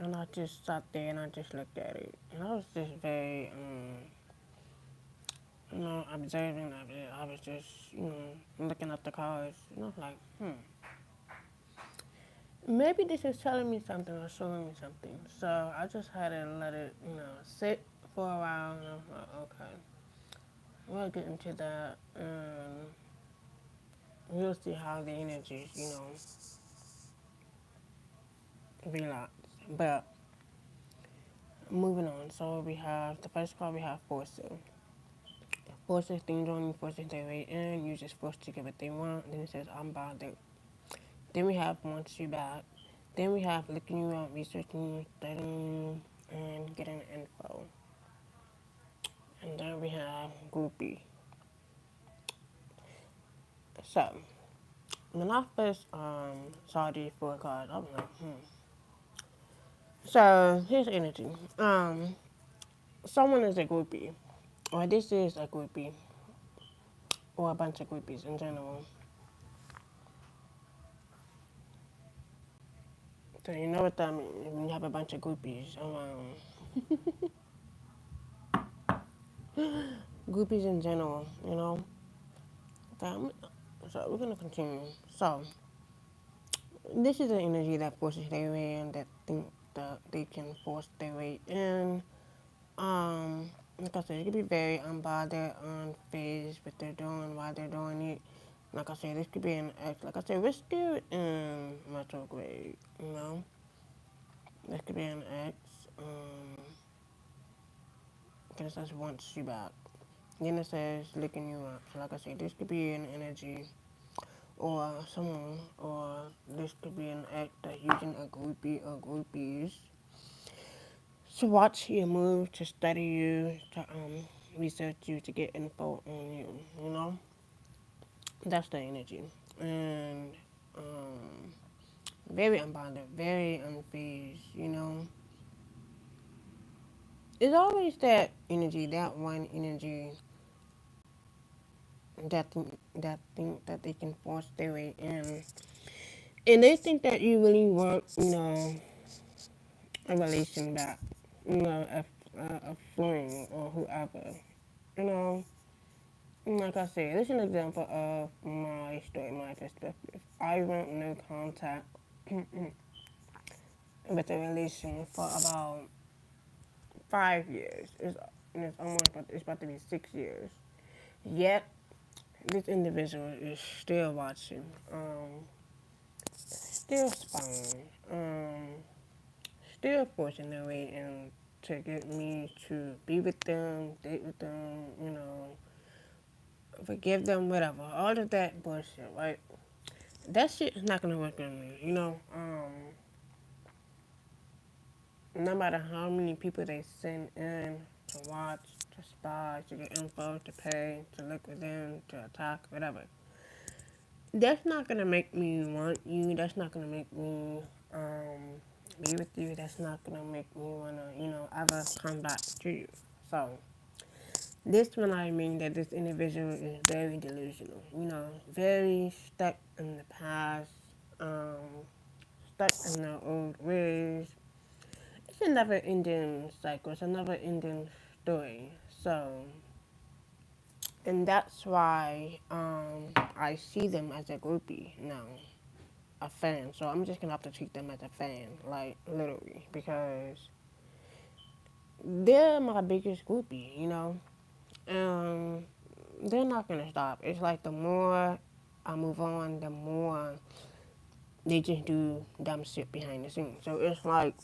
And I just sat there and I just looked at it. And I was just very, observing of it. I was just, looking at the cards. Like, maybe this is telling me something or showing me something. So I just had to let it, sit for a while. And I was like, okay, we'll get into that. And we'll see how the energies, relax. But moving on. So we have the first card we have forcing. Forces things on you, forces their way in, you just forced to get what they want. Then it says I'm bothered. Then we have wants you back. Then we have looking you up, researching you, studying you, and getting info. And then we have groupie. So when I first saw these four cards, I was like, So here's energy. Someone is a groupie, or this is a groupie, or a bunch of groupies in general. So you know what that means when you have a bunch of groupies around. Groupies in general, So we're gonna continue. So this is an energy that forces their way in, that think that they can force their way in. Like I said, it could be very unbothered, unfazed what they're doing, why they're doing it. Like I said, this could be an ex. Like I said, we're still in retrograde, This could be an ex. Then it says wants you back. Then it says looking you up. So like I said, this could be an energy or someone, or this could be an act that using a groupie or groupies to watch your move, to study you, to research you, to get info on you. That's the energy. And very unbothered, very unfazed. It's always that energy, that one energy that think that they can force their way in, and they think that you really want, a relation back, a fling or whoever, you know. Like I said, this is an example of my story, my perspective. I went no contact with a relation for about 5 years. It's about to be 6 years. Yet this individual is still watching, still spying, still forcing their way in to get me to be with them, date with them, forgive them, whatever. All of that bullshit, right? That shit is not gonna work on me. No matter how many people they send in to watch, to spy, to get info, to pay, to look within, to attack, whatever. That's not gonna make me want you. That's not gonna make me be with you. That's not gonna make me wanna, ever come back to you. So this one I mean that this individual is very delusional. Very stuck in the past, stuck in their old ways. It's a never ending cycle. It's a never ending story. So, and that's why I see them as a groupie now, a fan. So I'm just gonna have to treat them as a fan, like literally, because they're my biggest groupie. Um, they're not gonna stop. It's like the more I move on, the more they just do dumb shit behind the scenes. So it's like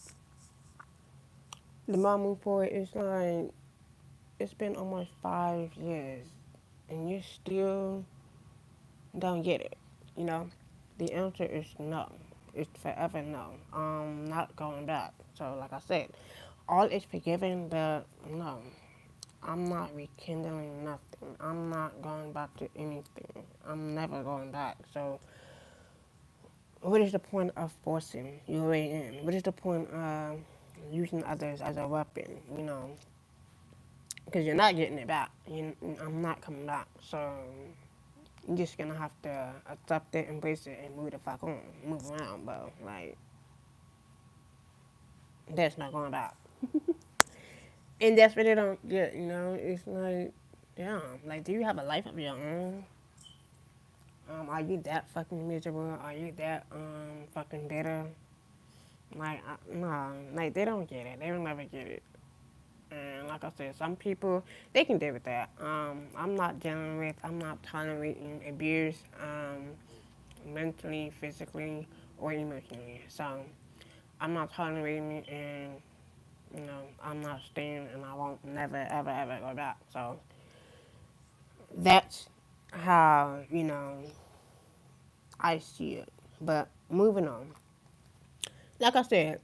the more I move forward, it's like it's been almost 5 years, and you still don't get it. You know, the answer is no. It's forever no. Not going back. So like I said, all is forgiven, but no. I'm not rekindling nothing. I'm not going back to anything. I'm never going back. So, what is the point of forcing your way in? What is the point of using others as a weapon? Because you're not getting it back. I'm not coming back. So, you're just gonna have to accept it, embrace it, and move the fuck on. Move around, bro. Like, That's not going back. And that's what they don't get, you know? It's like, damn, like, do you have a life of your own? Are you that fucking miserable? Are you that, fucking bitter? Like, no, like, they don't get it. They will never get it. And like I said, some people, they can deal with that. I'm not dealing with, I'm not tolerating abuse, mentally, physically, or emotionally. So, I'm not tolerating it, and, you know, I'm not staying, and I won't never, ever, ever go back. So, that's how, you know, I see it. But moving on. Like I said,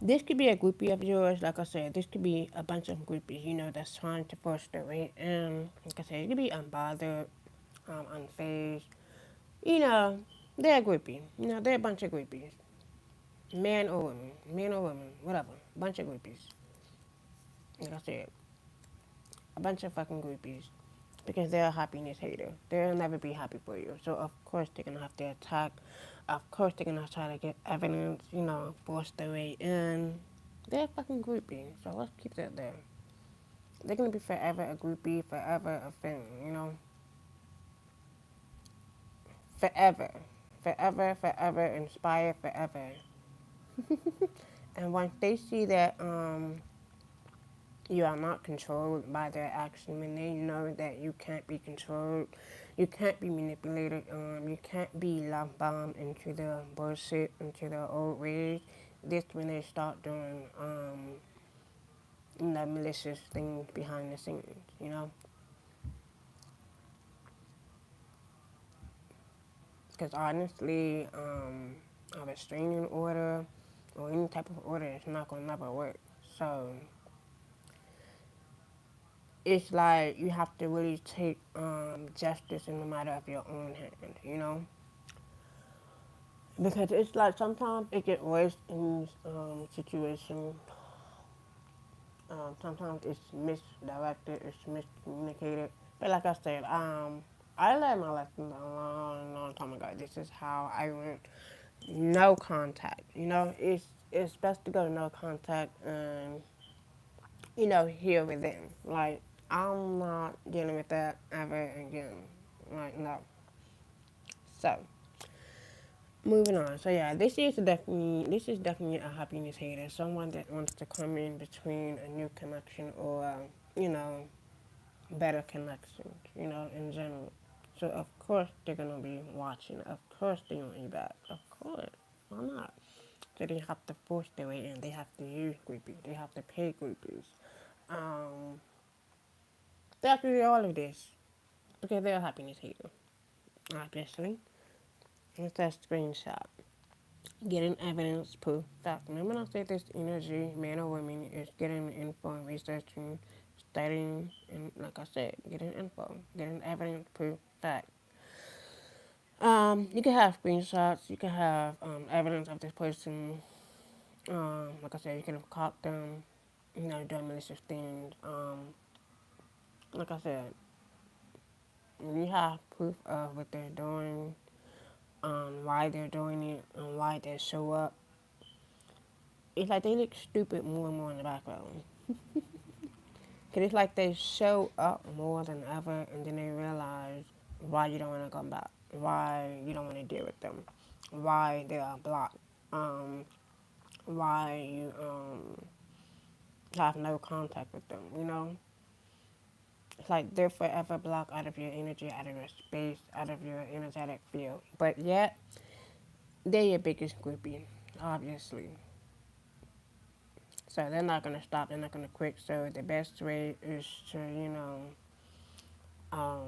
this could be a groupie of yours. Like I said, this could be a bunch of groupies, you know, that's trying to force their way in. Like I said, it could be unbothered, unfazed. You know, they're a groupie. You know, they're a bunch of groupies. Man or woman, whatever. Bunch of groupies. Like I said, a bunch of fucking groupies. Because they're a happiness hater. They'll never be happy for you. So, of course, they're going to have to attack. Of course, they're going to try to get evidence, you know, force their way in. They're a fucking groupie. So, let's keep that there. They're going to be forever a groupie, forever a fan, you know? Forever. Forever, forever, inspired forever. And once they see that you are not controlled by their action, when they know that you can't be controlled, you can't be manipulated, you can't be love bombed into the bullshit, into the old ways, this when they start doing you know, malicious things behind the scenes, you know? Because honestly, a restraining order or any type of order is not going to never work. So it's like you have to really take justice in the matter of your own hand, you know? Because it's like sometimes it gets worse in situations. Sometimes it's misdirected, it's miscommunicated. But like I said, I learned my lesson a long, long time ago. This is how I went. No contact. You know, it's best to go no contact and, you know, heal within. Like, I'm not dealing with that ever again. Like, no. So, moving on. So yeah, this is definitely a happiness hater. Someone that wants to come in between a new connection or, you know, better connections, you know, in general. So of course they're gonna be watching. Of course they want you back. Of course. Why not? So they have to force their way in. They have to use groupies. They have to pay groupies. Um, they have to do all of this because they're a happiness hater. Obviously, it's that screenshot. Getting evidence, proof, fact. Remember I said this energy, man or woman, is getting info and researching, studying, and like I said, getting info, getting evidence, proof, fact. You can have screenshots, you can have evidence of this person. Like I said, you can have caught them, you know, doing malicious things. Like I said, you have proof of what they're doing, why they're doing it, and why they show up. It's like they look stupid more and more in the background. Cause it's like they show up more than ever, and then they realize why you don't want to come back, why you don't want to deal with them, why they are blocked, why you have no contact with them. You know, it's like they're forever blocked out of your energy, out of your space, out of your energetic field. But yet, they're your biggest groupie, obviously. So they're not gonna stop. They're not gonna quit. So the best way is to, you know, um,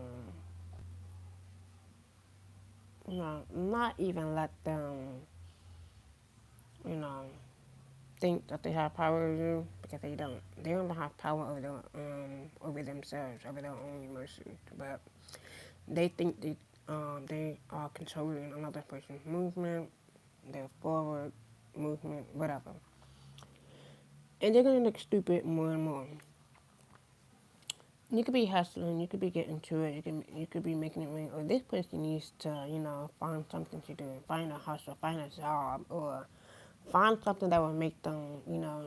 not even let them, you know, think that they have power over you because they don't. They don't have power over themselves, over their own emotions. But they think they are controlling another person's movement, their forward movement, whatever. And they're gonna look stupid more and more. You could be hustling, you could be getting to it, you could be making it rain, or this person needs to, you know, find something to do, find a hustle, find a job, or Find something that will make them,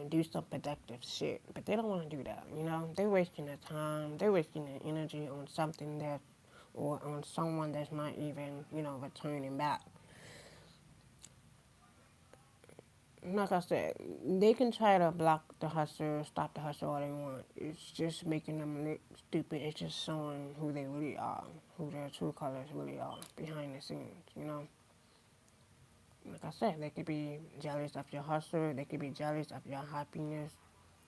do some productive shit. But they don't want to do that, They're wasting their time. They're wasting their energy on something that, or on someone that's not even, returning back. Like I said, they can try to block the hustle, stop the hustle all they want. It's just making them look stupid. It's just showing who they really are, who their true colors really are behind the scenes. Like I said, they could be jealous of your hustle. They could be jealous of your happiness,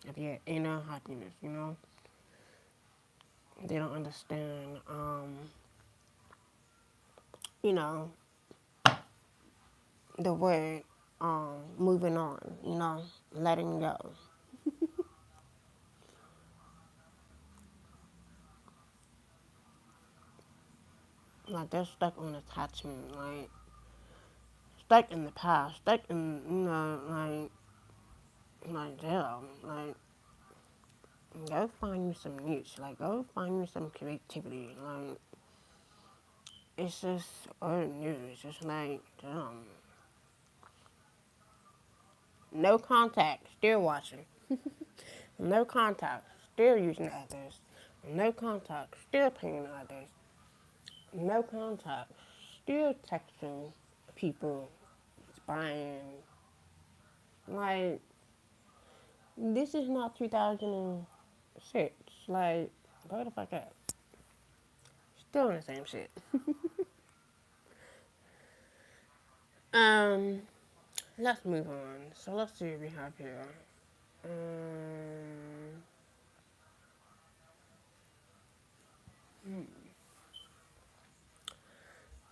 of your inner happiness. They don't understand, you know, the word, moving on, letting go. Like they're stuck on attachment, like stuck in the past, stuck in, like jail, like go find you some niche, like go find you some creativity, like it's just old news, it's like, no contact, still watching, no contact, still using others, no contact, still paying others, no contact, still texting people, spying, like this is not 2006. Like, go the fuck up. Still in the same shit. Um, let's move on. So let's see what we have here. Um,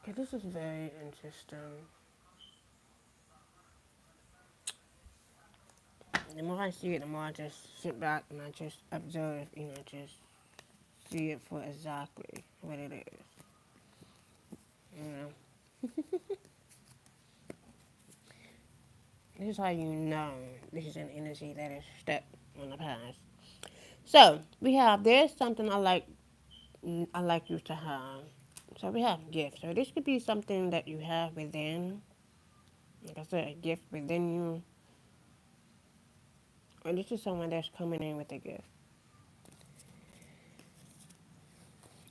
okay, this is very interesting. The more I see it, the more I just sit back and I just observe, just see it for exactly what it is. You know, this is how you know this is an energy that is stuck in the past. So we have there's something I like you to have. So we have gifts. So this could be something that you have within, like I said, a gift within you, or this is someone that's coming in with a gift.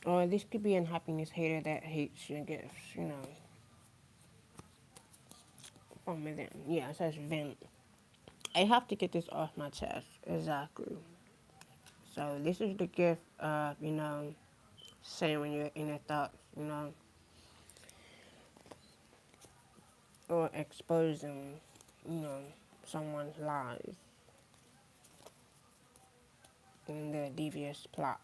Or this could be a happiness hater that hates your gifts, from within. Yeah, it says vent. I have to get this off my chest. Exactly. So this is the gift of, saying your inner thoughts, or exposing, you know, someone's lies and their devious plots.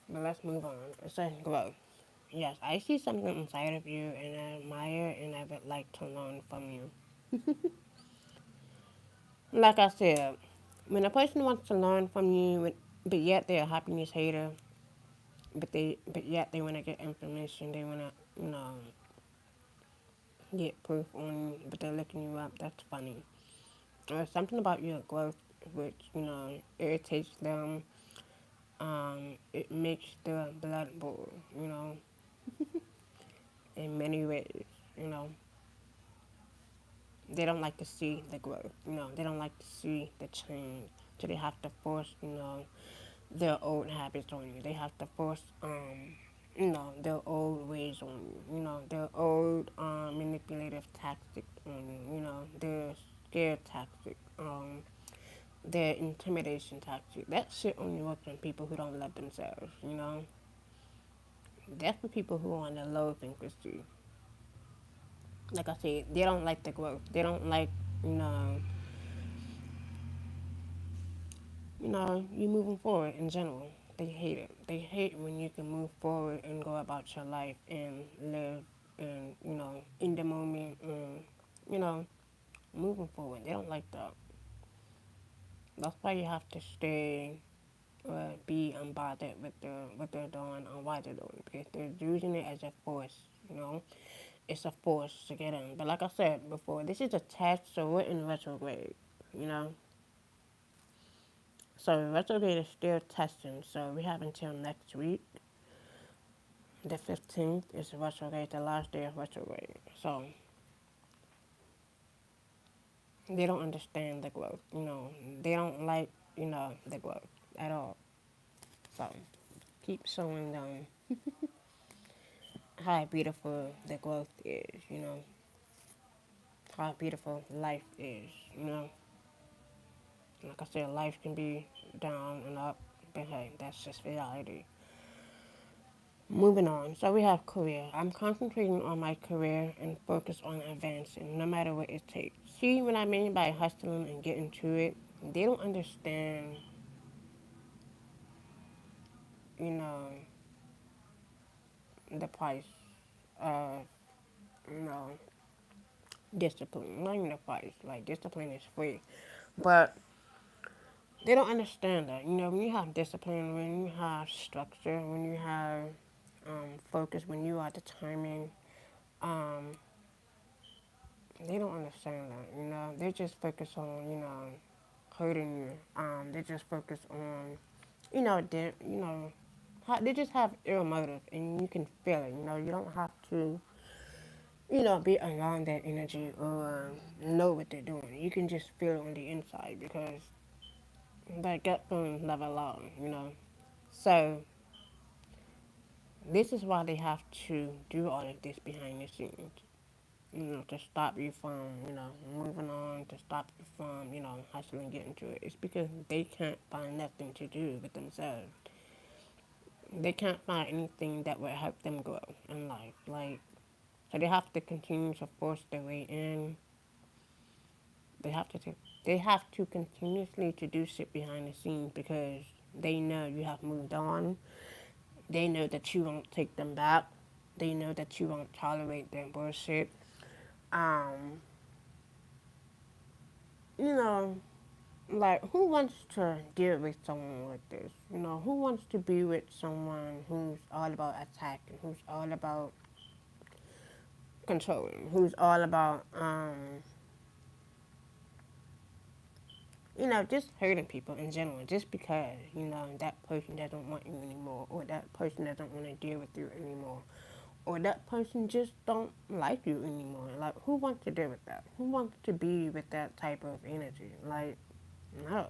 But let's move on. It says growth. Yes, I see something inside of you and I admire and I would like to learn from you. Like I said, when a person wants to learn from you, but yet they're a happiness hater, but yet they want to get information, they want to, get proof on you, but they're looking you up, that's funny. There's something about your growth which, irritates them. It makes their blood boil, in many ways, you know. They don't like to see the growth, They don't like to see the change. So they have to force, their old habits on you. They have to force, their old ways on you. Their old manipulative tactics on you. Their scare tactic, their intimidation tactic. That shit only works on people who don't love themselves. That's for people who are on the low frequency. Like I said, they don't like the growth. They don't like, you know, you moving forward in general. They hate it. They hate when you can move forward and go about your life and live and, in the moment and, you know, moving forward. They don't like that. That's why you have to stay be unbothered with what they're doing and why they're doing it because they're using it as a force, It's a force to get in. But like I said before, this is attached, so we're in retrograde, you know? So retrograde is still testing, so we have until next week. The 15th is retrograde, the last day of retrograde. So They don't understand the growth. They don't like, the growth at all. So keep showing them how beautiful the growth is, how beautiful life is, Like I said, life can be down and up, but hey, that's just reality. Moving on. So we have career. I'm concentrating on my career and focus on advancing, no matter what it takes. See what I mean by hustling and getting to it? They don't understand, you know, the price of, you know, discipline. Not even the price. Like, discipline is free. But they don't understand that. When you have discipline, when you have structure, when you have focus, when you are determined, um, they don't understand that. They just focus on, hurting you. They just focus on, they just have ill motive, and you can feel it. You don't have to, be around that energy or know what they're doing. You can just feel it on the inside because that gut feeling is never long. So this is why they have to do all of this behind the scenes. To stop you from, moving on, to stop you from, hustling, getting to it. It's because they can't find nothing to do with themselves. They can't find anything that will help them grow in life. So they have to continue to force their way in. They have to, they have to continuously to do shit behind the scenes because they know you have moved on. They know that you won't take them back. They know that you won't tolerate their bullshit. Um, you know, who wants to deal with someone like this? Who wants to be with someone who's all about attacking, who's all about controlling, who's all about, just hurting people in general, just because, that person doesn't want you anymore, or that person doesn't want to deal with you anymore, or that person just don't like you anymore. Who wants to deal with that? Who wants to be with that type of energy? No.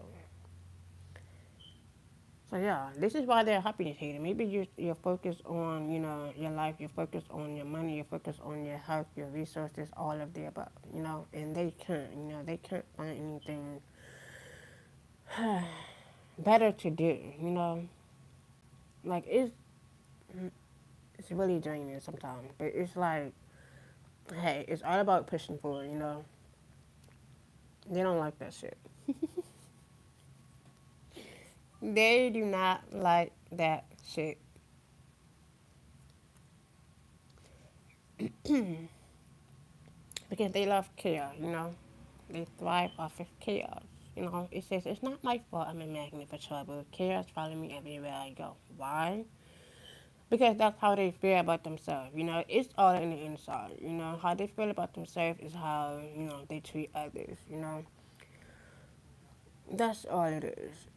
So yeah, this is why they're happiness hating. Maybe you're focused on, your life, you're focused on your money, you're focused on your health, your resources, all of the above, and they can't, they can't find anything better to do, Like it's really draining sometimes. But it's like, hey, it's all about pushing forward. They don't like that shit. They do not like that shit. Because they love chaos. They thrive off of chaos. It says, it's not my fault I'm a magnet for trouble. Chaos follow me everywhere I go. Why? Because that's how they feel about themselves. It's all in the inside. How they feel about themselves is how, they treat others. That's all it is.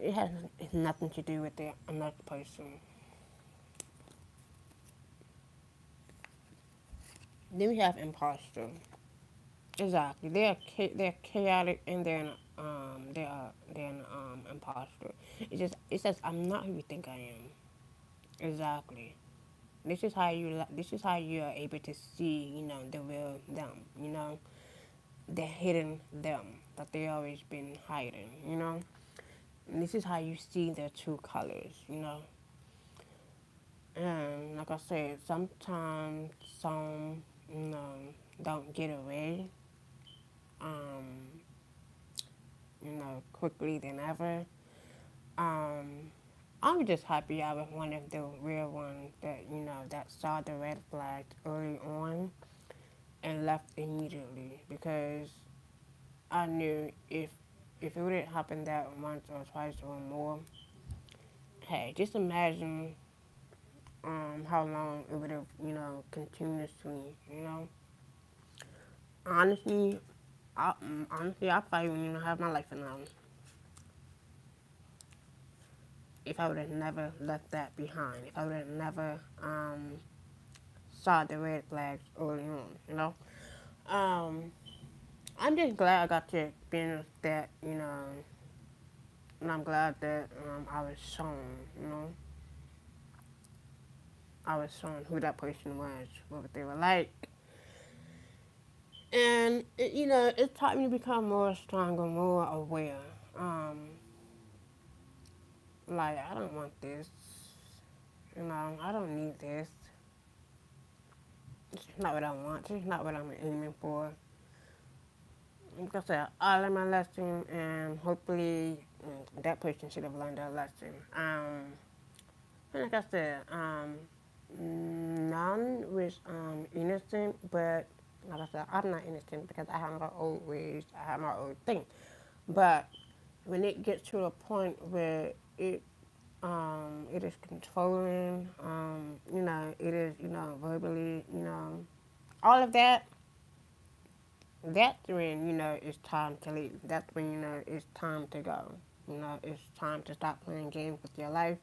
It has nothing to do with the another person. Then we have imposter. Exactly. They're chaotic and they're an imposter. It says I'm not who you think I am. Exactly. This is how you are able to see, the real them, the hidden them that they always been hiding. And this is how you see their true colors. And like I said, sometimes some, don't get away, um, quickly than ever. Um, I'm just happy I was one of the real ones that, that saw the red flags early on and left immediately because I knew if it wouldn't happen that once or twice or more, hey, just imagine how long it would have, continuously, Honestly, I probably wouldn't even have my life alone if I would have never left that behind. If I would have never saw the red flags early on. Um, I I'm just glad I got to experience that, and I'm glad that I was shown, I was shown who that person was, what they were like, and it taught me to become more stronger, more aware. Um, like I don't want this, I don't need this. It's not what I want. It's not what I'm aiming for. Like I said, I learned my lesson, and hopefully that person should have learned their lesson. And like I said, none was innocent, but like I said, I'm not innocent because I have my old ways, I have my old thing. But when it gets to a point where it is controlling, it is, verbally, all of that, that's when, it's time to leave. That's when, it's time to go. It's time to stop playing games with your life.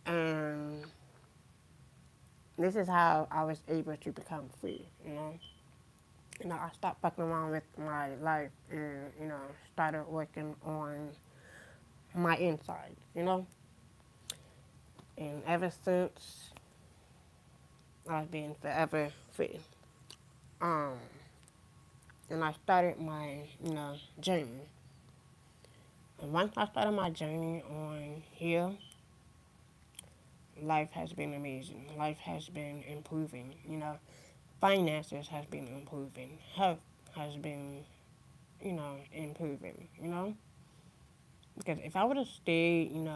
And this is how I was able to become free, I stopped fucking around with my life and, started working on my inside, And ever since, I've been forever free. Um, and I started my, journey. And once I started my journey on here, life has been amazing. Life has been improving, Finances has been improving. Health has been, improving, Because if I would have stayed, in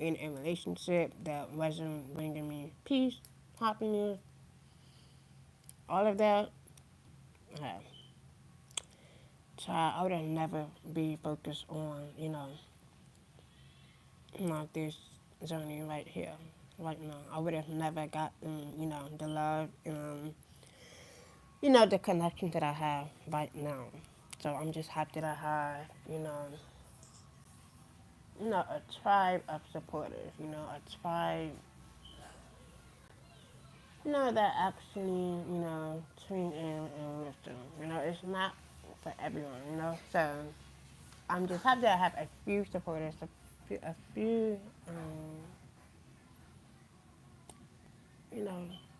a relationship that wasn't bringing me peace, happiness, all of that, uh, child, I would have never be focused on, this journey right here, right now. I would have never gotten, the love and, the connection that I have right now. So I'm just happy that I have, a tribe of supporters, a tribe, that actually, tune in and listen. It's not for everyone, So I'm just happy that I have a few supporters, a few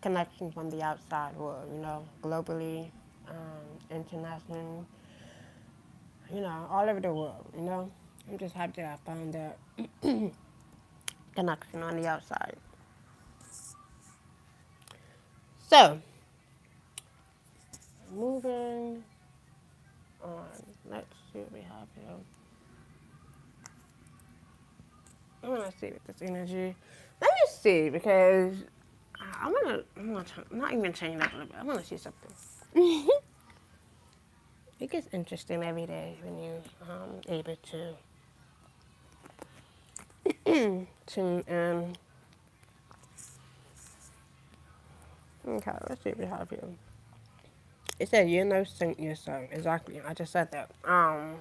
connections from the outside world, globally, internationally, all over the world. I'm just happy that I found that connection on the outside. So, moving on. Let's see what we have here. I want to see with this energy. Let me see because I'm gonna not even change up a little bit. I want to see something. It gets interesting every day when you able to tune in. Okay, let's see what we have here. It said you know sing your song. Exactly. I just said that. I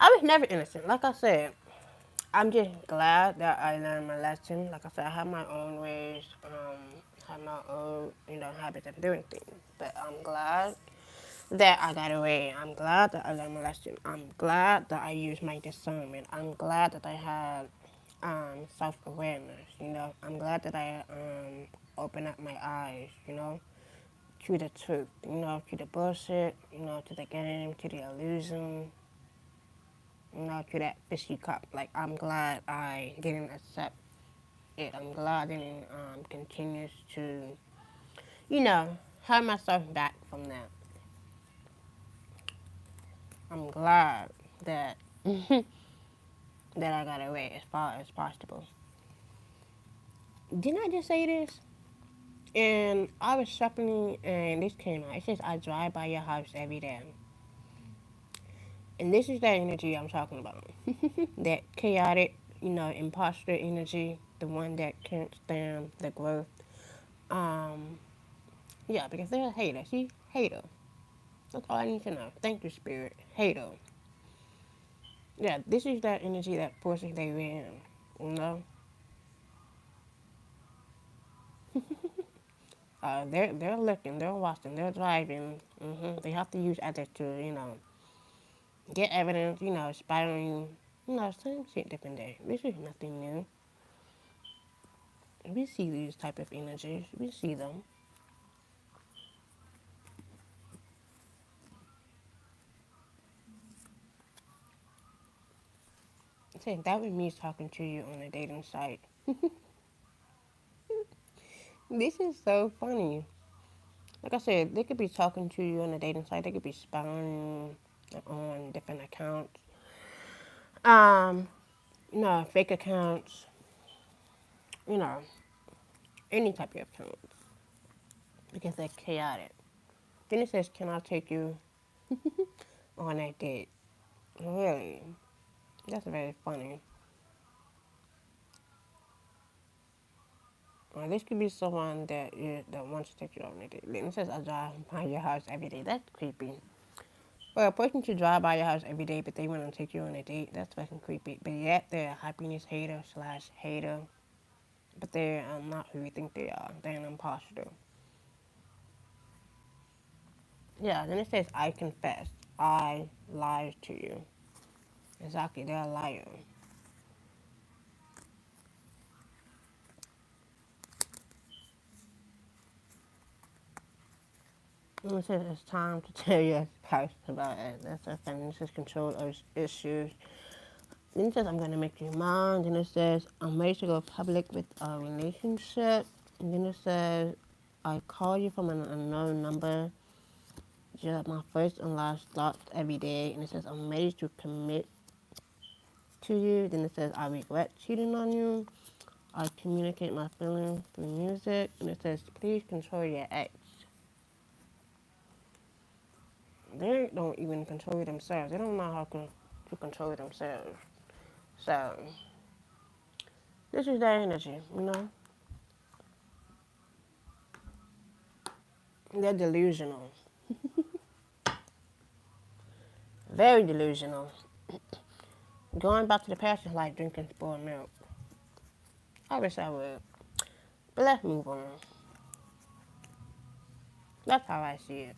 was never innocent. Like I said, I'm just glad that I learned my lesson. Like I said, I have my own ways, have my own, habits of doing things. But I'm glad that I got away. I'm glad that I learned my lesson. I'm glad that I used my discernment. I'm glad that I had self-awareness, I'm glad that I opened up my eyes, to the truth, to the bullshit, to the game, to the illusion, to that fishy cup. Like, I'm glad I didn't accept it. I'm glad I didn't continue to, have myself back from that. I'm glad that that I got away as far as possible. Didn't I just say this? And I was shopping and this came out. It says, I drive by your house every day. And this is that energy I'm talking about. That chaotic, imposter energy, the one that can't stand the growth. Yeah, because they're a hater. See? Hater. That's all I need to know. Thank you, Spirit. Hater. Yeah, this is that energy that forces their way in, They're looking, they're watching, they're driving. They have to use others to, get evidence, spy on you. Same shit, different day. This is nothing new. We see these type of energies. We see them. Say that was me talking to you on a dating site. This is so funny. Like I said, they could be talking to you on a dating site. They could be spying on different accounts. Um, fake accounts. You know, any type of accounts because they're chaotic. Then it says, "Can I take you on a date?" Really? That's very funny. This could be someone that wants to take you on a date. Then it says, "I drive by your house every day." That's creepy. Well, a person should drive by your house every day, but they want to take you on a date. That's fucking creepy. But yet they're a happiness hater slash hater. But they're not who you think they are. They're an imposter. Yeah, then it says, "I confess. I lied to you." Exactly, they're a liar. And it says, "It's time to tell your spouse about it." That's a financial control issues. Then it says, "I'm going to make you mine." Then it says, "I'm ready to go public with a relationship." And then it says, "I call you from an unknown number. You're my first and last thoughts every day." And it says, "I'm ready to commit to you." Then it says, "I regret cheating on you. I communicate my feelings through music." And it says, "Please control your ex." They don't even control themselves. They don't know how to control themselves. So, this is their energy. They're delusional. Very delusional. Going back to the past is like drinking spoiled milk. I wish I would. But let's move on. That's how I see it.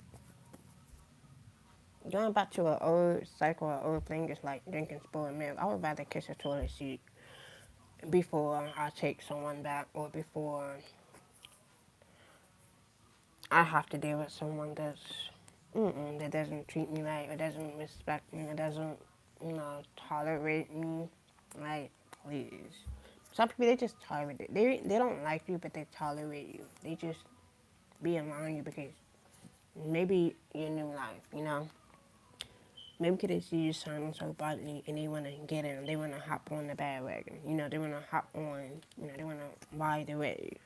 Going back to an old cycle or old thing is like drinking spoiled milk. I would rather kiss a toilet seat before I take someone back or before I have to deal with someone that doesn't treat me right or doesn't respect me or doesn't, tolerate me. Like, please. Some people, they just tolerate it. They don't like you, but they tolerate you. They just be around you because maybe your new life. Maybe because they see you shining so brightly and they want to get in. They want to hop on the bandwagon. They want to hop on. They want to ride the wave.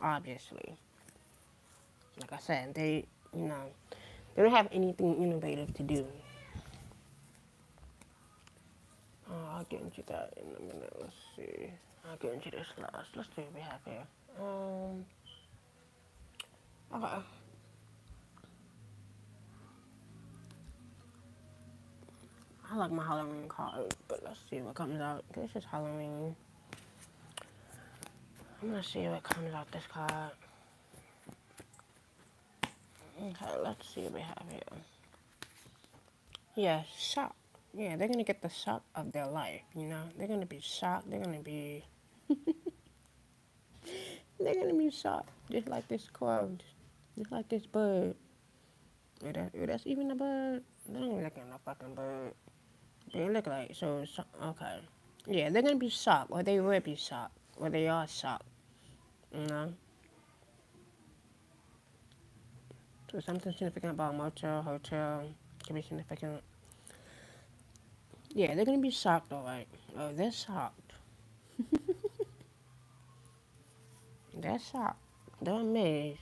Obviously. Like I said, they don't have anything innovative to do. I'll get into that in a minute. Let's see. I'll get into this last. Let's see what we have here. Okay. I like my Halloween card, but let's see what comes out. This is Halloween. I'm gonna see what comes out this card. Okay, let's see what we have here. Yeah, shock. Yeah, they're gonna get the shock of their life. They're gonna be shocked. They're gonna be shocked. Just like this crow. Just like this bird. That's even a bird. They don't look like a fucking bird. They look like okay. Yeah, they're gonna be shocked, or they will be shocked, or they are shocked. You know. So something significant about motel, hotel can be significant. Yeah, they're gonna be shocked, alright. Oh, they're shocked. They're shocked. They're amazed.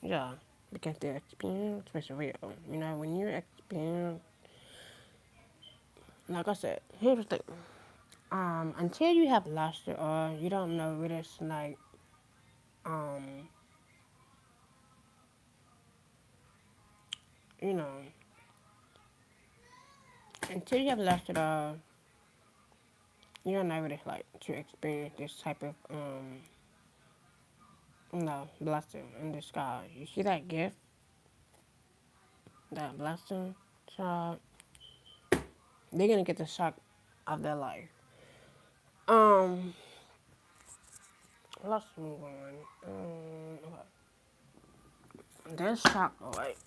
Yeah, because their experience was real. When you experience, like I said, here's the thing. Until you have lost it all, you don't know what it's like. Um, you know, until you have lost it all, you don't know what it's like to experience this type of blessing in disguise. You see that gift, that blessing, child, they're gonna get the shock of their life. Um, let's move on. They're shocked, alright.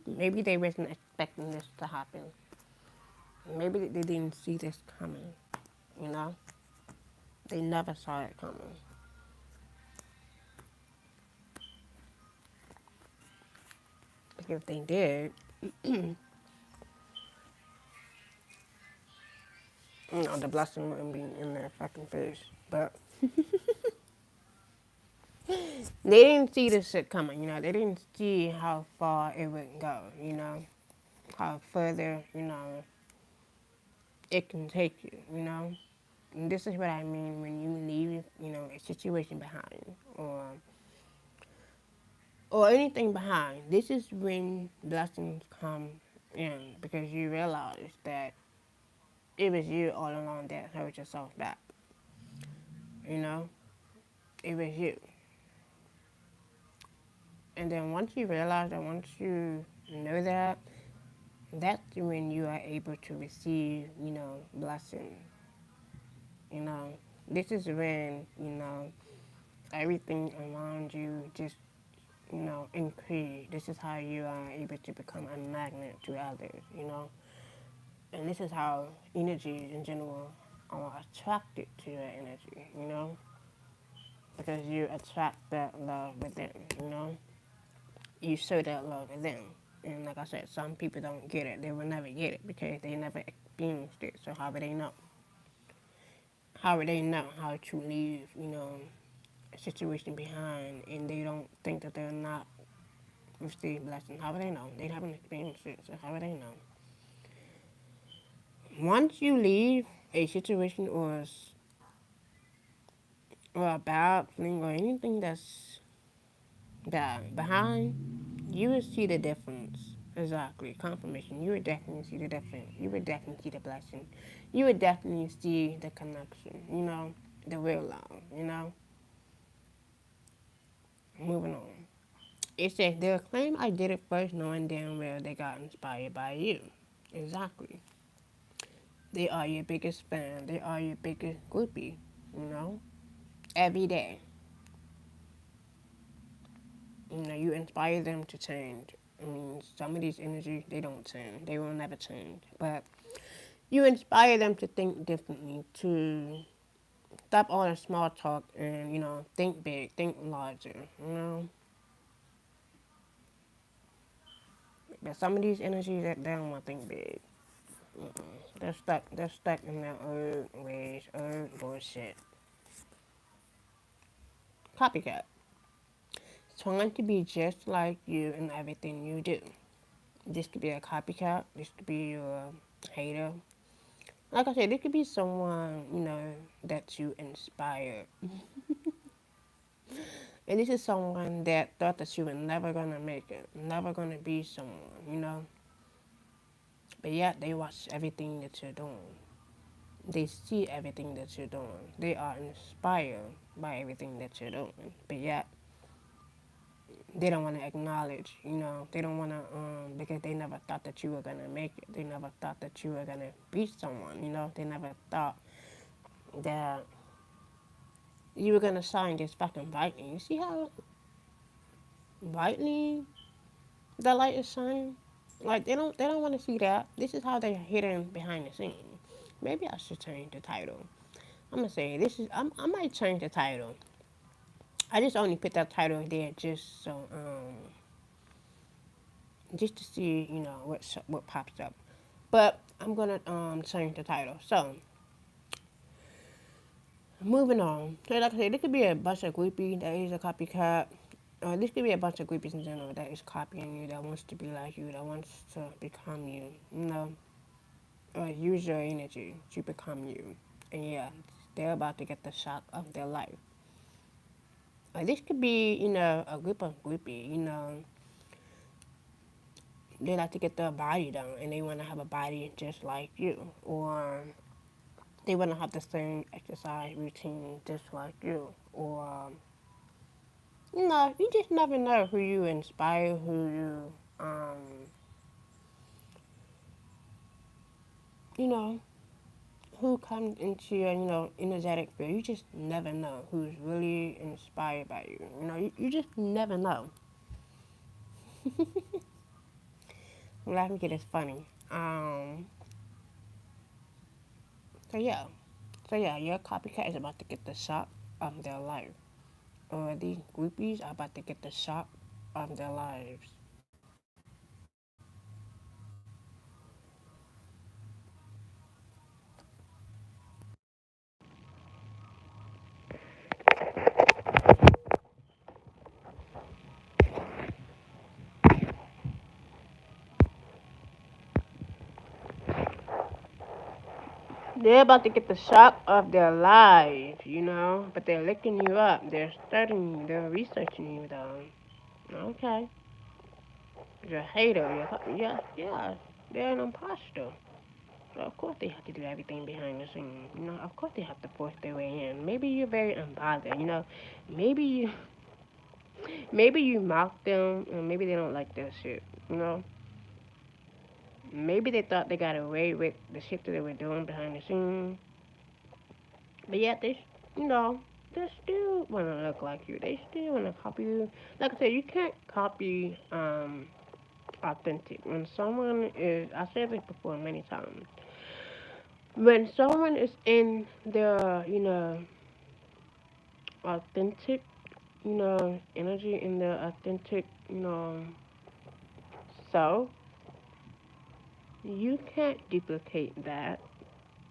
Maybe they wasn't expecting this to happen. Maybe they didn't see this coming, you know? They never saw it coming. Because if they did, the blessing wouldn't be in their fucking face. But they didn't see this shit coming, you know? They didn't see how far it would go, you know? How further, you know, it can take you, you know? And this is what I mean when you leave, you know, a situation behind or anything behind. This is when blessings come in because you realize that it was you all along that hurt yourself back. You know? It was you. And then once you realize that, once you know that, that's when you are able to receive, you know, blessings. You know? This is when, you know, everything around you just, you know, increase. This is how you are able to become a magnet to others, you know? And this is how energies in general are attracted to your energy, you know? Because you attract that love within, you know? You show that love within. And like I said, some people don't get it. They will never get it because they never experienced it. So how would they know? How would they know how to leave, you know, a situation behind and they don't think that they're not receive blessing? How would they know? They haven't experienced it, so how would they know? Once you leave a situation or a bad thing or anything that's bad behind, you would see the difference. Exactly. Confirmation. You would definitely see the difference. You would definitely see the blessing. You would definitely see the connection, you know, the real love, you know. Moving on. It says they'll claim I did it first knowing damn well they got inspired by you. Exactly. They are your biggest fan. They are your biggest groupie, you know, every day. You know, you inspire them to change. I mean, some of these energies, they don't change. They will never change. But you inspire them to think differently, to stop all the small talk and, you know, think big, think larger, you know. But some of these energies, they don't want to think big. They're stuck in their old ways, old bullshit. Copycat. Trying to be just like you in everything you do. This could be a copycat. This could be your hater. Like I said, this could be someone, you know, that you inspire. And this is someone that thought that you were never gonna make it, never gonna be someone, you know. But yet they watch everything that you're doing. They see everything that you're doing. They are inspired by everything that you're doing. But yet they don't want to acknowledge, you know, they don't want to, because they never thought that you were going to make it. They never thought that you were going to be someone, you know. They never thought that you were going to shine this fucking brightly. You see how brightly the light is shining? Like, they don't want to see that. This is how they're hidden behind the scenes. Maybe I should change the title. I'm going to say, I might change the title. I just only put that title there just so, just to see, you know, what pops up. But I'm gonna change the title. So moving on. So like I said, this could be a bunch of groupie that is a copycat. This could be a bunch of groupies in general that is copying you, that wants to be like you, that wants to become you. You know, use your energy to become you. And yeah, they're about to get the shock of their life. This could be, you know, a group of groupie. You know, they like to get their body done, and they want to have a body just like you, or they want to have the same exercise routine just like you, or You just never know who you inspire, you know, who comes into your, energetic field. You just never know who's really inspired by you. You just never know. Well, I think it is funny. So yeah. So yeah, your copycat is about to get the shock of their life. Or these groupies are about to get the shock of their lives. They're about to get the shock of their lives. But they're looking you up. They're studying you. They're researching you, though. Okay. You're a hater. Yeah. They're an imposter. So of course they have to do everything behind the scenes. Of course they have to force their way in. Maybe you're very unbothered. Maybe you, maybe you mock them, and maybe they don't like that shit. You know. Maybe they thought they got away with the shit that they were doing behind the scenes. But yet they still want to look like you. They still want to copy you. Like I said, you can't copy authentic. When someone is, I said this before many times. When someone is in their, authentic, energy, in their authentic, self, you can't duplicate that.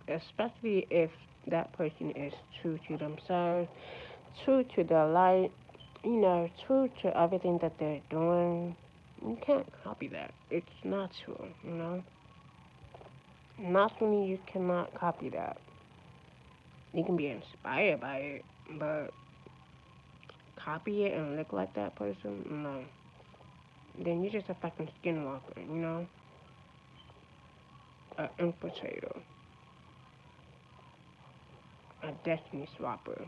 Especially if that person is true to themselves, true to their life, true to everything that they're doing. You can't copy that. It's natural. Naturally, you cannot copy that. You can be inspired by it, but copy it and look like that person, no. Then you're just a fucking skinwalker, an infiltrator, a destiny swapper,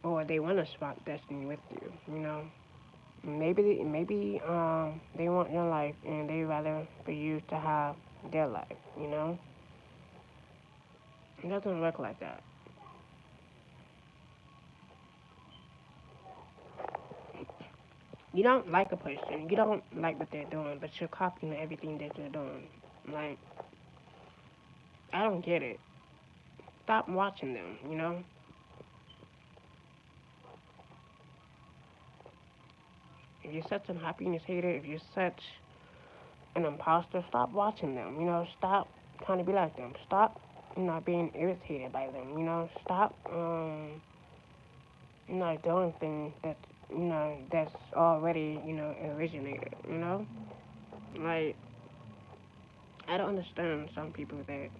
or they want to swap destiny with you. Maybe they want your life and they rather for you to have their life. It doesn't work like that. You don't like a person, you don't like what they're doing, but you're copying everything that they're doing. Like, I don't get it. Stop watching them. If you're such a happiness hater, if you're such an imposter, stop watching them. Stop trying to be like them. Stop, being irritated by them. Stop, doing things that's already, originated. Like, I don't understand some people that,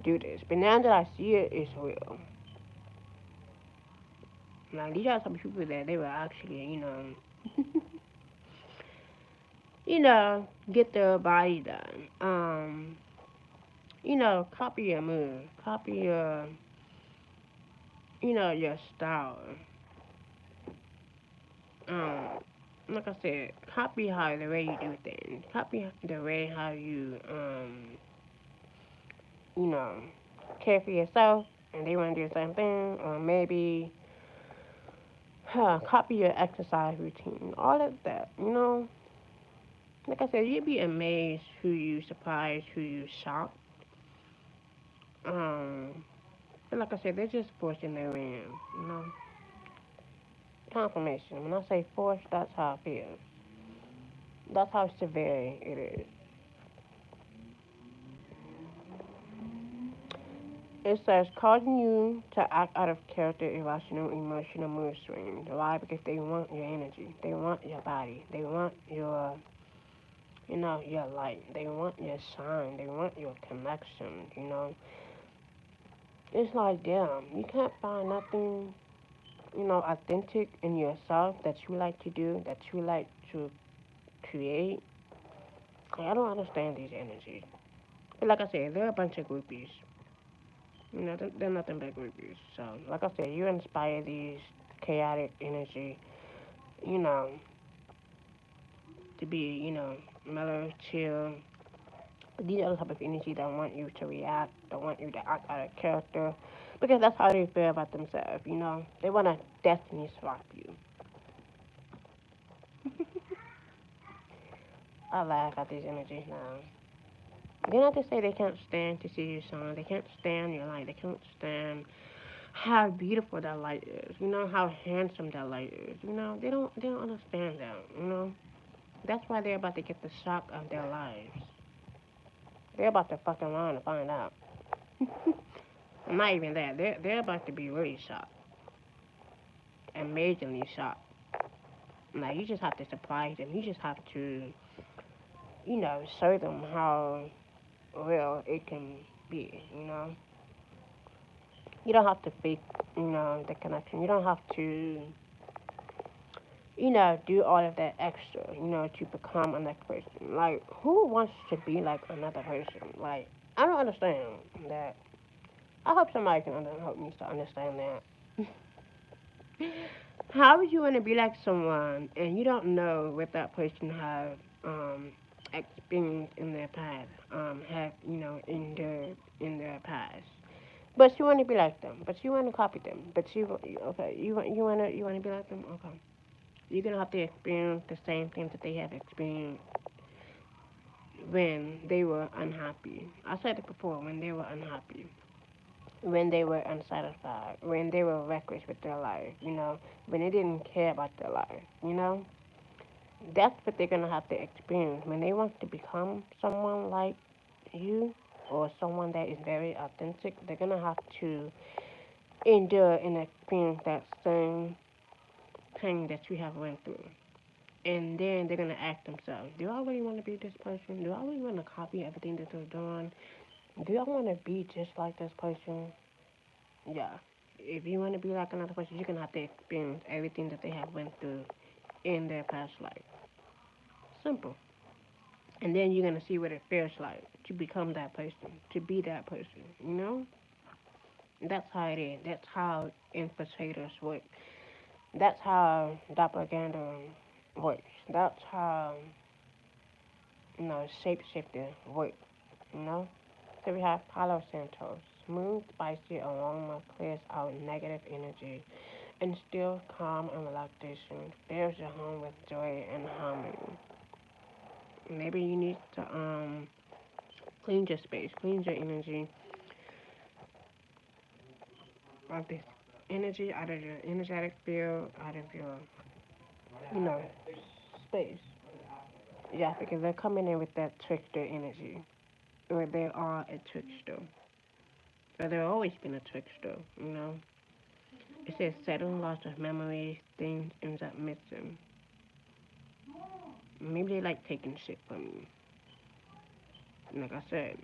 do this. But now that I see it, it's real. Like, these are some people that they were actually, get their body done. Copy your move, copy your style. Um, like I said, copy how the way you do things. Copy the way how you know, care for yourself, and they want to do the same thing, or maybe, copy your exercise routine. All of that. Like I said, you'd be amazed who you surprise, who you shock. Um, but like I said, they're just forcing their way in. You know, confirmation. When I say force, that's how it feels. That's how severe it is. It says causing you to act out of character, irrational, emotional mood swings. Why? Because they want your energy. They want your body. They want your light. They want your shine. They want your connection. It's like, damn, you can't find nothing, authentic in yourself that you like to do, that you like to create. I don't understand these energies. But like I said, they're a bunch of groupies. They're nothing but groupies. So, like I said, you inspire these. chaotic energy, you know, to be, mellow, chill. These are the type of energy that want you to react, that want you to act out of character, because that's how they feel about themselves, They want to destiny swap you. I laugh at these energies now. They're not to say they can't stand to see you shine. They can't stand your light. They can't stand how beautiful that light is. How handsome that light is. They don't understand that. That's why they're about to get the shock of their lives. They're about to fucking run and find out. Not even that. They're about to be really shocked. Amazingly shocked. Like you just have to surprise them. You just have to, show them how real it can be. You don't have to fake, the connection. You don't have to, do all of that extra, to become another person. Like, who wants to be like another person? Like, I don't understand that. I hope somebody can help me to understand that. How would you want to be like someone and you don't know what that person have experienced in their past, have endured in their past? But you want to be like them. But you want to copy them. But okay? You want to be like them. Okay. You're gonna have to experience the same things that they have experienced when they were unhappy. I said it before. When they were unhappy, when they were unsatisfied, when they were reckless with their life. When they didn't care about their life. That's what they're gonna have to experience when they want to become someone like you or someone that is very authentic. They're gonna have to endure and experience that same thing that you have went through. And then they're gonna ask themselves, do I really want to be this person? Do I really want to copy everything that they're doing? Do I want to be just like this person? Yeah. If you want to be like another person, you're gonna have to experience everything that they have went through in their past life. Simple. And then you're gonna see what it feels like to become that person, to be that person. That's how it is. That's how infiltrators work. That's how doppelganger works. That's how shapeshifter works. You know. So we have Palo Santos, smooth, spicy aroma clears out negative energy, instills calm and relaxation, fills your home with joy and harmony. Maybe you need to clean your space, clean your energy, of this energy out of your energetic field, out of your, you know, space. Yeah, because they're coming in with that trickster energy, or they are a trickster. So they've always been a trickster. It says sudden loss of memories, things ends up missing. Maybe they like taking shit from you. Like I said,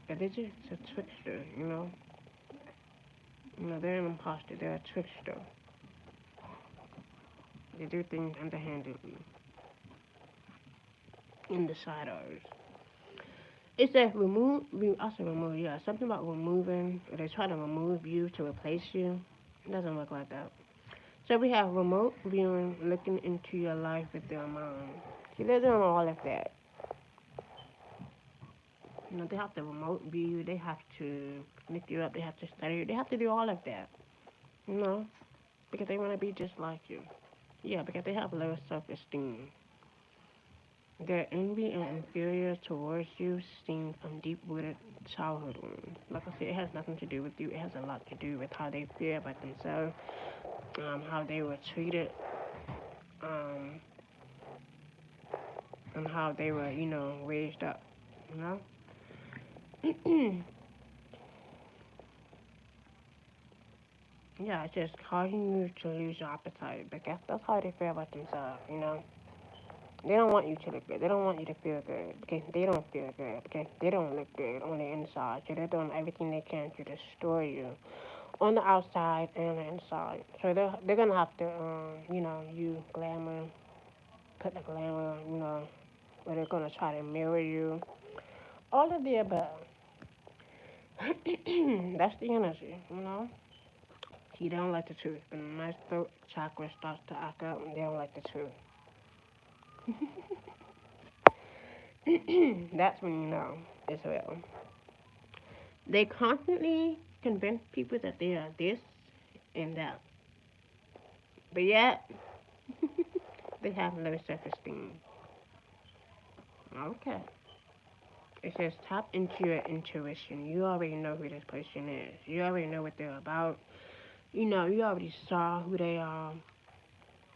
but they're just a trickster. They're an imposter. They're a trickster. They do things underhandedly in the shadows. It says remove. Also remove. Yeah, something about removing. Or they try to remove you to replace you. It doesn't work like that. So we have remote viewing, looking into your life with their mind. See, they're doing all of that. They have to remote view you. They have to lift you up. They have to study you. They have to do all of that. You know, because they want to be just like you. Yeah, because they have low self-esteem. Their envy and inferior towards you stem from deep-rooted childhood wounds. Like I said, it has nothing to do with you. It has a lot to do with how they feel about themselves, how they were treated, um, and how they were, raised up. You know. Yeah, it's just causing you to lose your appetite. But that's how they feel about themselves. They don't want you to look good. They don't want you to feel good because they don't feel good because they don't look good on the inside. So they're doing everything they can to destroy you on the outside and the inside. So they're gonna have to you glamour, put the glamour, or they're gonna try to mirror you. All of the above. That's the energy. They don't like the truth. When my throat chakra starts to act up, they don't like the truth. That's when you know it's real. They constantly convince people that they are this and that, but yet they have low self-esteem. Okay. It says tap into your intuition. You already know who this person is. You already know what they're about. You know, you already saw who they are.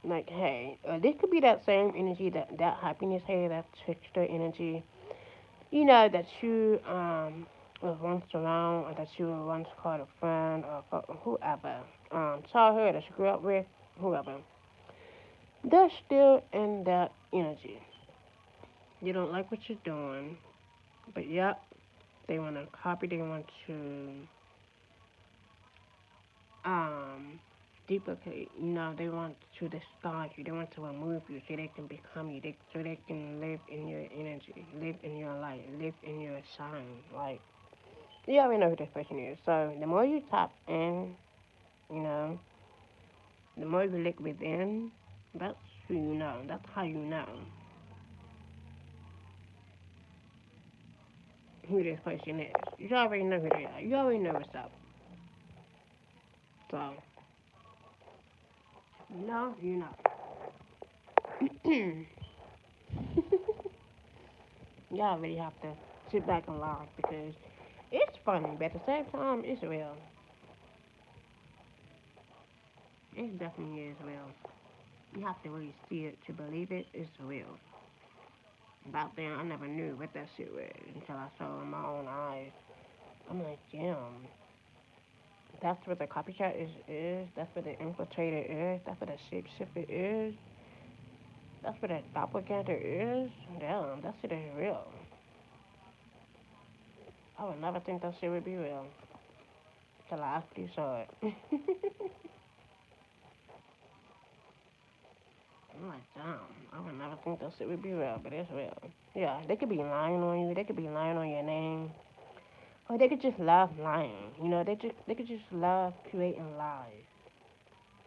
Like, hey, this could be that same energy, that happiness, hey, that trickster energy. You know, that you was once around, or that you were once called a friend, or whoever. Childhood that you grew up with, whoever. They're still in that energy. You don't like what you're doing, but yep, they want to copy. They want to um duplicate. You know, they want to discard you. They want to remove you so they can become you. So they can live in your energy, live in your light, live in your shine. Like, you already know who this person is. So the more you tap in, you know, the more you look within, that's who you know. That's how you know who this person is. You already know who they are. You already know what's up. So, no, you know. Y'all really have to sit back and laugh because it's funny, but at the same time, it's real. It definitely is real. You have to really see it to believe it. It's real. Back then, I never knew what that shit was until I saw it with my own eyes. I'm like, damn, that's what the copycat is. That's what the infiltrator is. That's what the shapeshifter is. That's what a doppelganger is. Damn, that shit is real. I would never think that shit would be real till I actually saw it. I'm like, damn, I would never think that shit would be real, but it's real. Yeah, they could be lying on you. They could be lying on your name, or they could just love lying. You know, they could just love creating lies.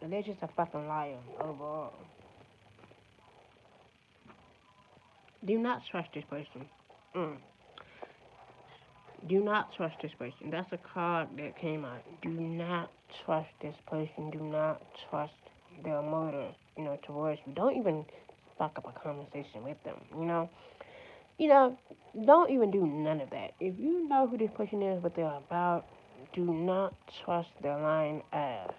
And they're just a fucking liar overall. Do not trust this person. Mm. Do not trust this person. That's a card that came out. Do not trust this person. Do not trust their motive, you know, towards you. Don't even spark up a conversation with them, you know? You know, don't even do none of that. If you know who this person is, what they're about, do not trust their lying ass.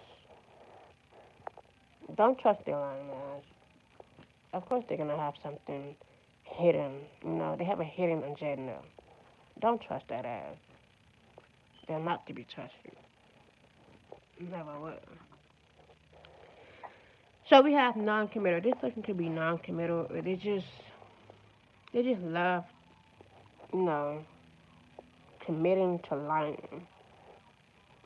Don't trust their lying ass. Of course, they're gonna have something hidden. You know, they have a hidden agenda. Don't trust that ass. They're not to be trusted. Never will. So we have non-committal. This person could be non-committal. They just love, you know, committing to lying.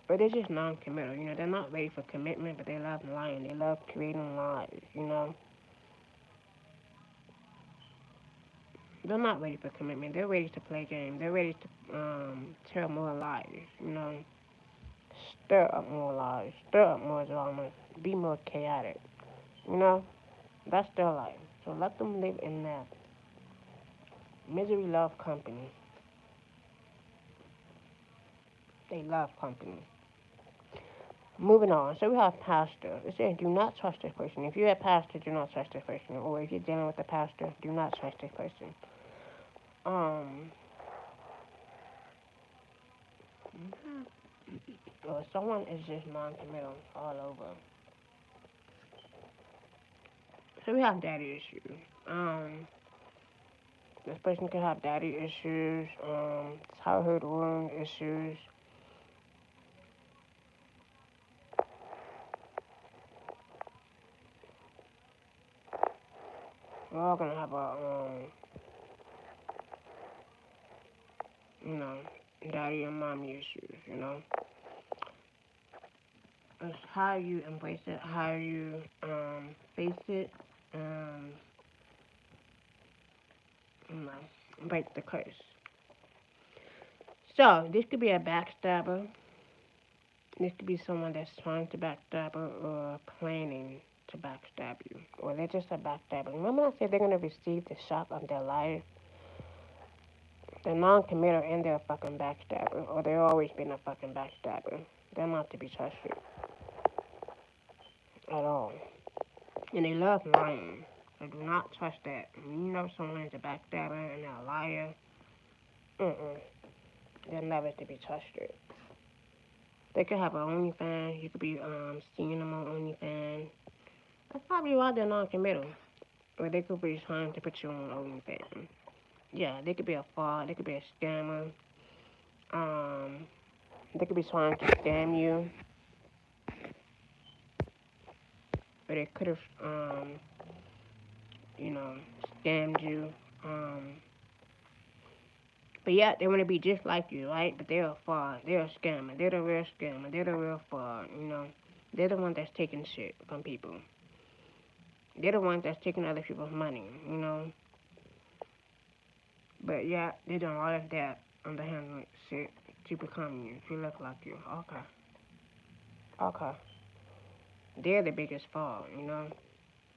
Or they're just non-committal. You know, they're not ready for commitment, but they love lying. They love creating lies. You know, they're not ready for commitment. They're ready to play games. They're ready to tell more lies. You know, stir up more lies, stir up more drama, be more chaotic. You know, that's their life. So let them live in that. Misery love company. They love company. Moving on. So we have pastor. It says do not trust this person. If you're a pastor, do not trust this person. Or if you're dealing with a pastor, do not trust this person. Um, or someone is just non-committal all over. So we have daddy issues. This person could have daddy issues, childhood wound issues. We're all gonna have you know, daddy and mommy issues. You know, it's how you embrace it, how you face it, um, you know, break the curse. So this could be a backstabber. This could be someone that's trying to backstab or planning to backstab you. Or they're just a backstabber. Remember I said they're going to receive the shock of their life? They're non-committal and they're a fucking backstabber. Or they've always been a fucking backstabber. They're not to be trusted at all. And they love lying. So do not trust that. When you know someone's a backstabber and they're a liar, they're never to be trusted. They could have an OnlyFans. You could be seeing them on OnlyFans. That's probably why they're non-committal. Or they could be trying to put you on OnlyFans. Yeah, they could be a fraud. They could be a scammer. Um, they could be trying to scam you. Or they could have, you know, scammed you. Um, but yeah, they want to be just like you, right? But they're a fraud. They're a scammer. They're the real scammer. They're the real fraud, you know. They're the one that's taking shit from people. They're the ones that's taking other people's money, you know. But yeah, they doing all of that underhanded shit to become you, to look like you. Okay. Okay. They're the biggest fraud, you know.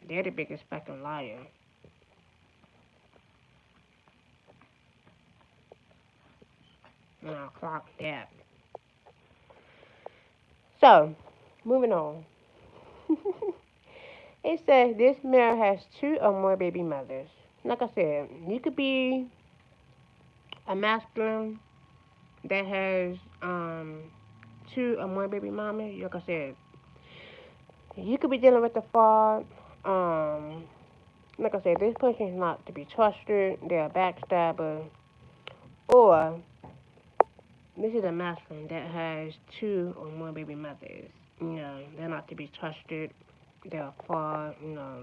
They're the biggest fucking liar. Now clock that. So, moving on. It says this male has two or more baby mothers. Like I said, you could be a masculine that has two or more baby mamas. Like I said, you could be dealing with the fraud. Um, like I said, this person is not to be trusted. They're a backstabber. Or this is a masculine that has two or more baby mothers. You know, they're not to be trusted. They're a fraud. You know,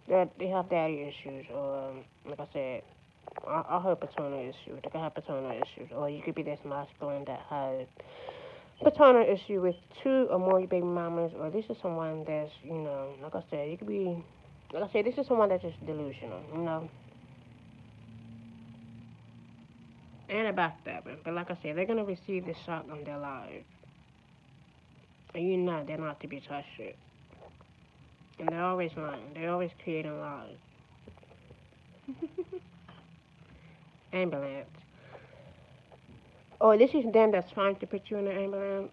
they have daddy issues. Or like I said, I heard paternal issues. They could have paternal issues. Or you could be this masculine that has paternal issue with two or more baby mamas. Or this is someone that's, you know, like I said, you could be, like I said, this is someone that's just delusional, you know, and a backstabber. But like I said, they're gonna receive the shock of their lives, and you know they're not to be trusted. And they're always lying. They're always creating lies. Ambulance. Or this is them that's trying to put you in an ambulance.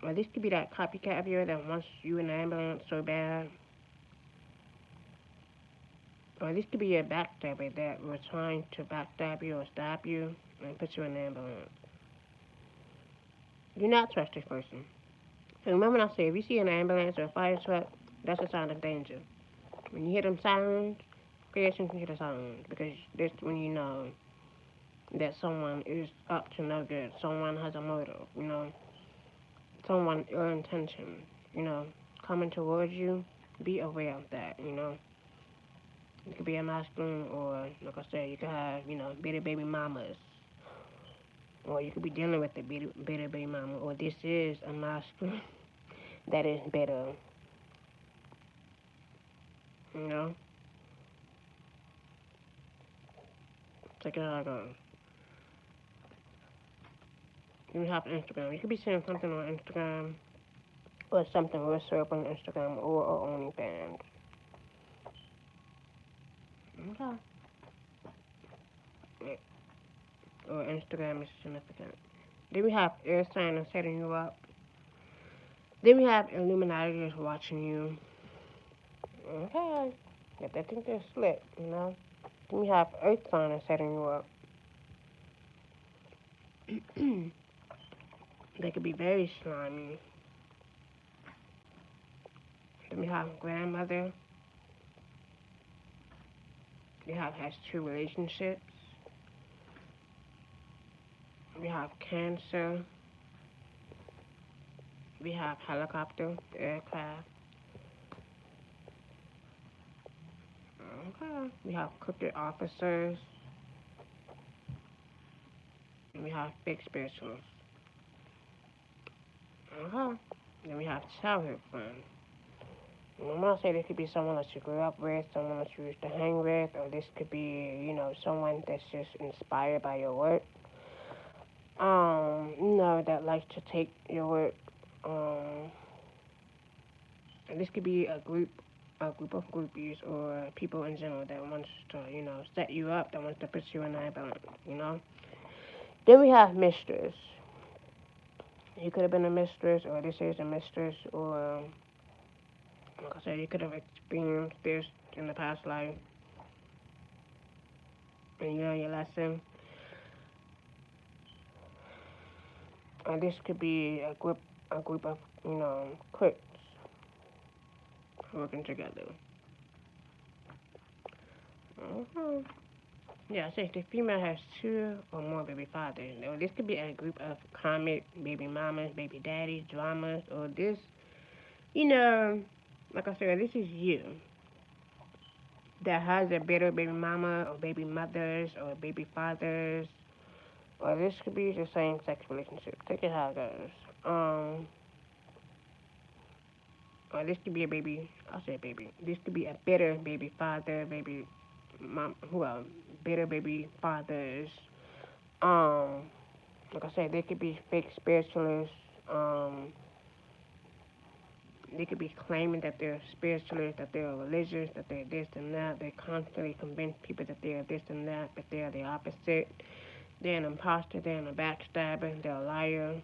Or this could be that copycat of yours that wants you in the ambulance so bad. Or this could be a backstabber that was trying to backstab you or stab you and put you in an ambulance. Do not trust this person. And remember when I say if you see an ambulance or a fire truck, that's a sign of danger. When you hear them sirens, pay attention to the sirens because that's when you know that someone is up to no good. Someone has a motive, you know. Someone ill intention, you know, coming towards you. Be aware of that, you know. You could be a masculine or, like I said, you could have, you know, bitter baby mamas. Or you could be dealing with a bitter baby mama. Or this is a masculine that is bitter, you know. Check it out, guys. You have Instagram. You could be seeing something on Instagram or something will show up on Instagram or OnlyFans. Okay. Yeah. Or Instagram is significant. Then we have air sign setting you up. Then we have Illuminati is watching you. Okay. If they think they're slick, you know. Then we have Earth sign setting you up. They could be very slimy. Then we have grandmother. We have has two relationships. We have cancer. We have helicopter, aircraft. Okay. We have crooked officers. And we have big spirituals. Okay. Then we have childhood friends. I'm gonna say this could be someone that you grew up with, someone that you used to hang with, or this could be, you know, someone that's just inspired by your work. You know, that likes to take your work Um, and this could be a group of groupies or people in general that wants to, set you up, that wants to put you in that balance. Then we have mistress. You could have been a mistress, or this is a mistress, or like I said, you could have experienced this in the past life, and you learn your lesson. And this could be a group of, cliques working together. hmm Yeah, it says the female has two or more baby fathers. Now, this could be a group of comic baby mamas, baby daddies, dramas, or this, you know, like I said, this is you that has a better baby mama or baby mothers or baby fathers, or this could be the same sex relationship. Take it how it goes. Or this could be a baby. I'll say baby. This could be a better baby father, baby mom, who else? Better baby fathers. Um, like I said, they could be fake spiritualists. Um, they could be claiming that they're spiritualists, that they're religious, that they're this and that. They constantly convince people that they're this and that, but they're the opposite. They're an imposter, they're a backstabber, they're a liar,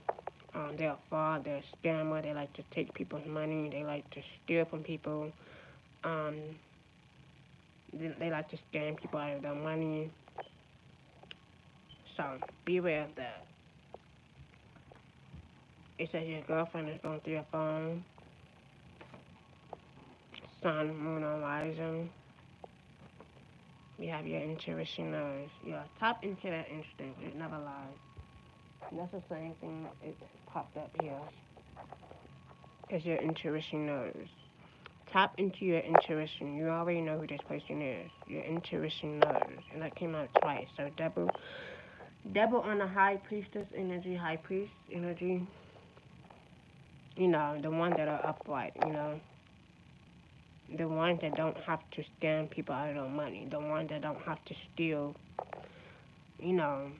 they're a fraud, they're a scammer, they like to take people's money, they like to steal from people, um, they like to scam people out of their money. So beware of that. It says your girlfriend is going through your phone, sun, moon, or rising. You have your intuition knows. Yeah, tap into that instinct. It never lies. And that's the same thing it popped up here. Because your intuition knows. Tap into your intuition. You already know who this person is. Your intuition knows. And that came out twice. So double on the high priestess energy, high priest energy. The ones that are upright, the ones that don't have to scam people out of their money, the ones that don't have to steal, you know,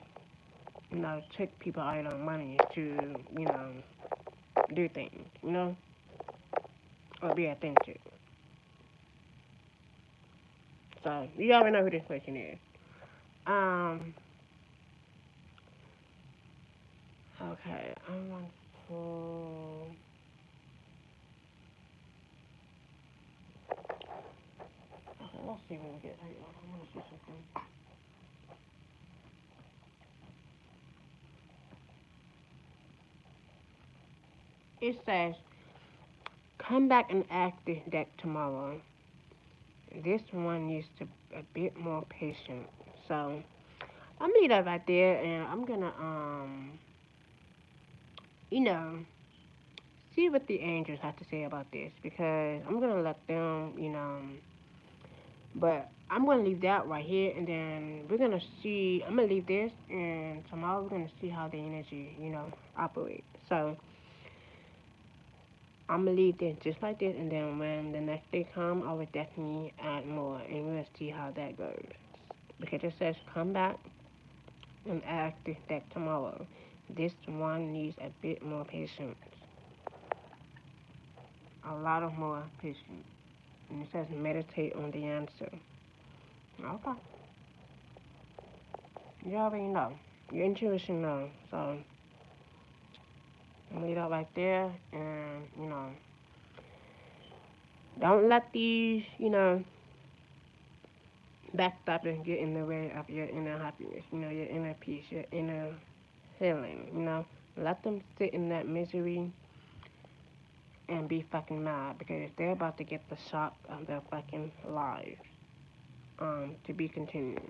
trick people out of their money to, do things, or be authentic. So you already know who this person is. Um, okay, I want to. Okay, let's see when we get here. I want to see something. It says, come back and act this deck tomorrow. This one needs to a bit more patient. So I'm gonna leave that right there, and I'm gonna you know, see what the angels have to say about this because I'm gonna let them, but I'm gonna leave that right here, and then we're gonna see. I'm gonna leave this, and tomorrow we're gonna see how the energy, operates. So I'm gonna leave this just like this, and then when the next day come, I will definitely add more, and we'll see how that goes. Because it says come back and act this deck tomorrow. This one needs a bit more patience, a lot of more patience. And it says meditate on the answer. Okay, you already know. Your intuition knows. So I'm gonna leave that right there, and don't let these, backstabbers get in the way of your inner happiness. Your inner peace, your inner healing. Let them sit in that misery and be fucking mad because they're about to get the shock of their fucking lives. To be continued.